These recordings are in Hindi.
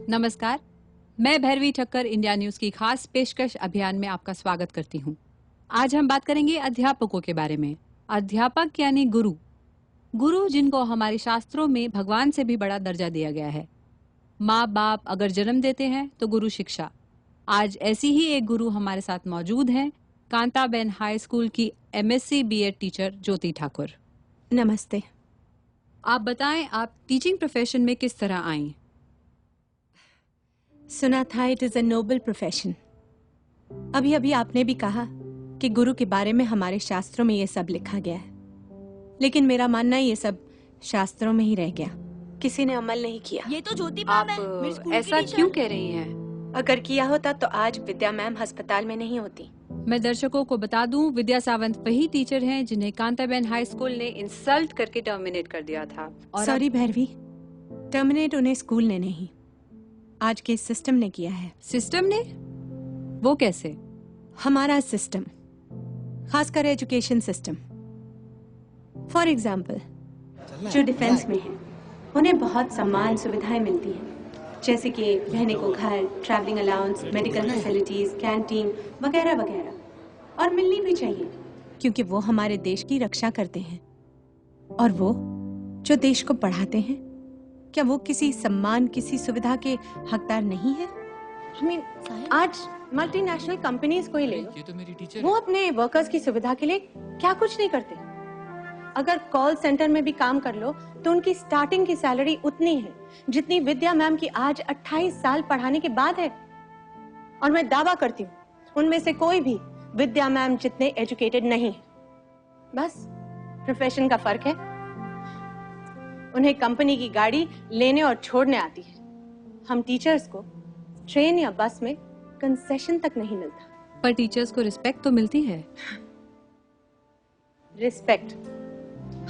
नमस्कार, मैं भैरवी ठक्कर इंडिया न्यूज की खास पेशकश अभियान में आपका स्वागत करती हूँ। आज हम बात करेंगे अध्यापकों के बारे में। अध्यापक यानी गुरु। गुरु जिनको हमारे शास्त्रों में भगवान से भी बड़ा दर्जा दिया गया है। माँ बाप अगर जन्म देते हैं तो गुरु शिक्षा। आज ऐसी ही एक गुरु हमारे साथ मौजूद हैं, कांताबेन हाई स्कूल की MSc BEd टीचर ज्योति ठाकुर। नमस्ते। आप बताएं, आप टीचिंग प्रोफेशन में किस तरह आई? सुना था it is a noble profession. अभी अभी आपने भी कहा कि गुरु के बारे में हमारे शास्त्रों में ये सब लिखा गया है, लेकिन मेरा मानना ये सब शास्त्रों में ही रह गया, किसी ने अमल नहीं किया। ये तो ज्योति मैम है, मेरी स्कूल की ऐसा टीचर। क्यों कह रही हैं? अगर किया होता तो आज विद्या मैम अस्पताल में नहीं होती। मैं दर्शकों को बता दूं, विद्या सावंत वही टीचर हैं जिन्हें कांताबेन हाई स्कूल ने इंसल्ट करके टर्मिनेट कर दिया था। और सॉरी भैरवी, टर्मिनेट उन्हें स्कूल ने नहीं, आज के सिस्टम ने किया है। सिस्टम ने? वो कैसे? हमारा सिस्टम, खासकर एजुकेशन सिस्टम। फॉर एग्जाम्पल, जो डिफेंस में है उन्हें बहुत सम्मान सुविधाएं मिलती हैं, जैसे कि रहने को घर, travelling allowance, medical facilities, canteen वगैरह वगैरह, और मिलनी भी चाहिए क्योंकि वो हमारे देश की रक्षा करते हैं। और वो जो देश को पढ़ाते हैं, क्या वो किसी सम्मान, किसी सुविधा के हकदार नहीं है? आज मल्टीनेशनल कंपनीज को ही ले लो, ये तो मेरी टीचर वो अपने वर्कर्स की सुविधा के लिए क्या कुछ नहीं करते। अगर कॉल सेंटर में भी काम कर लो तो उनकी स्टार्टिंग की सैलरी उतनी है जितनी विद्या मैम की आज 28 साल पढ़ाने के बाद है। और मैं दावा करती हूँ उनमें से कोई भी विद्या मैम जितने एजुकेटेड नहीं है। बस प्रोफेशन का फर्क है। उन्हें कंपनी की गाड़ी लेने और छोड़ने आती है। हम टीचर्स को ट्रेन या बस में कंसेशन तक नहीं मिलता। पर टीचर्स को रिस्पेक्ट तो मिलती है। रिस्पेक्ट,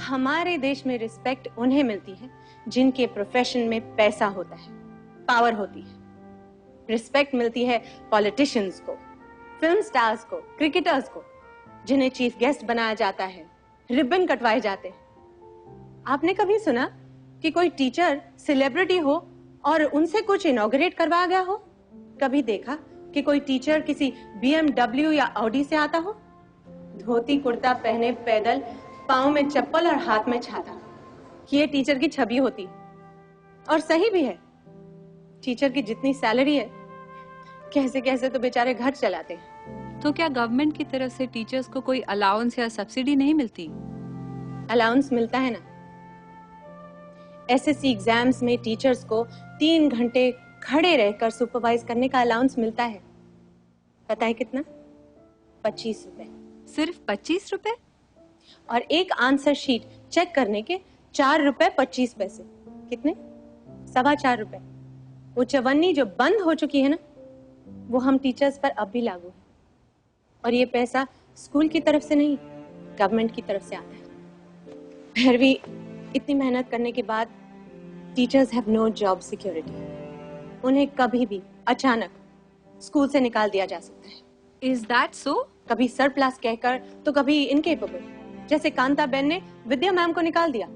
हमारे देश में रिस्पेक्ट उन्हें मिलती है जिनके प्रोफेशन में पैसा होता है, पावर होती है। रिस्पेक्ट मिलती है पॉलिटिशियंस को, फिल्म स्टार्स को, क्रिकेटर्स को, जिन्हें चीफ गेस्ट बनाया जाता है, रिबन कटवाए जाते हैं। आपने कभी सुना कि कोई टीचर सेलिब्रिटी हो और उनसे कुछ इनॉग्रेट करवाया गया हो? कभी देखा कि कोई टीचर किसी BMW या ऑडी से आता हो? धोती कुर्ता पहने, पैदल, पाँव में चप्पल और हाथ में छाता, ये टीचर की छवि होती। और सही भी है। टीचर की जितनी सैलरी है, कैसे कैसे तो बेचारे घर चलाते हैं। तो क्या गवर्नमेंट की तरफ से टीचर्स को कोई अलाउंस या सब्सिडी नहीं मिलती? अलाउंस मिलता है ना। SSC एग्जाम्स में टीचर्स को 3 घंटे खड़े रहकर सुपरवाइज करने का अलाउंस मिलता है। पता है कितना? 25 रुपए। सिर्फ 25 रुपए? और एक आंसर शीट चेक करने के 4 रुपए 25 पैसे। कितने? 4.25 रुपए। वो चवन्नी जो बंद हो चुकी है ना, वो हम टीचर्स पर अब भी लागू है। और ये पैसा स्कूल की तरफ से नहीं, गवर्नमेंट की तरफ से आता है। भैरवी, इतनी मेहनत करने के बाद teachers have no job security. उन्हें कभी भी अचानक स्कूल से निकाल दिया जा सकता है। Is that so? कभी सरप्लस कहकर तो कभी इनकेपेबल, जैसे कांताबेन ने विद्या मैम को निकाल दिया।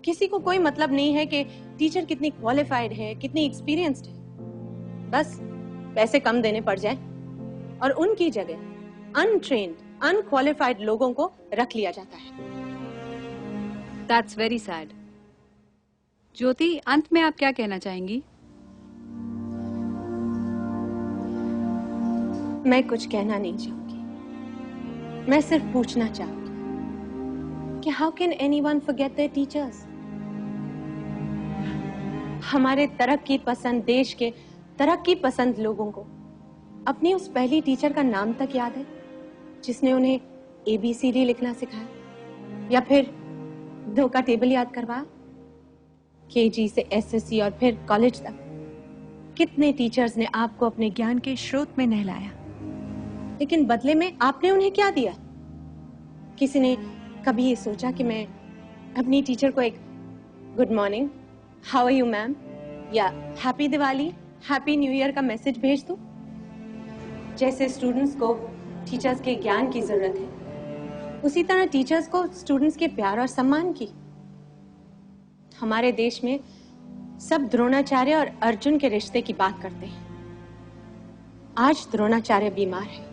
किसी को कोई मतलब नहीं है कि टीचर कितनी क्वालिफाइड है, कितनी एक्सपीरियंस्ड है। बस पैसे कम देने पड़ जाए और उनकी जगह अनट्रेन्ड, अनक्वालिफाइड लोगों को रख लिया जाता है। That's very sad. ज्योति, अंत में आप क्या कहना चाहेंगी? मैं कुछ कहना नहीं चाहूंगी, मैं सिर्फ पूछना चाहूंगी कि how can anyone forget there teachers? हमारे तरक्की पसंद देश के तरक्की पसंद लोगों को अपनी उस पहली टीचर का नाम तक याद है जिसने उन्हें ABCD लिखना सिखाया, या फिर 2 का टेबल याद करवाया। KG से SSC और फिर कॉलेज तक कितने टीचर्स ने आपको अपने ज्ञान के स्रोत में नहलाया, लेकिन बदले में आपने उन्हें क्या दिया? किसी ने कभी ये सोचा कि मैं अपनी टीचर को एक good morning, how are you ma'am, या happy Diwali, happy new year का मैसेज भेज दूं? जैसे स्टूडेंट्स को टीचर्स के ज्ञान की जरूरत है, उसी तरह टीचर्स को स्टूडेंट्स के प्यार और सम्मान की। हमारे देश में सब द्रोणाचार्य और अर्जुन के रिश्ते की बात करते हैं। आज द्रोणाचार्य बीमार है,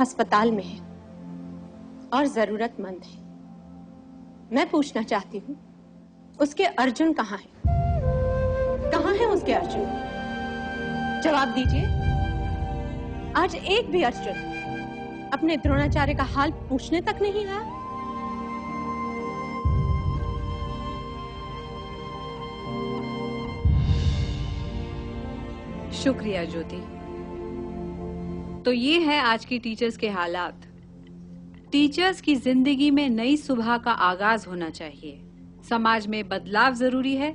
अस्पताल में है और जरूरतमंद है। मैं पूछना चाहती हूँ, उसके अर्जुन कहाँ है? कहाँ है उसके अर्जुन? जवाब दीजिए। आज एक भी अर्जुन अपने द्रोणाचार्य का हाल पूछने तक नहीं आया। शुक्रिया ज्योति। तो ये है आज की टीचर्स के हालात। टीचर्स की जिंदगी में नई सुबह का आगाज होना चाहिए। समाज में बदलाव जरूरी है,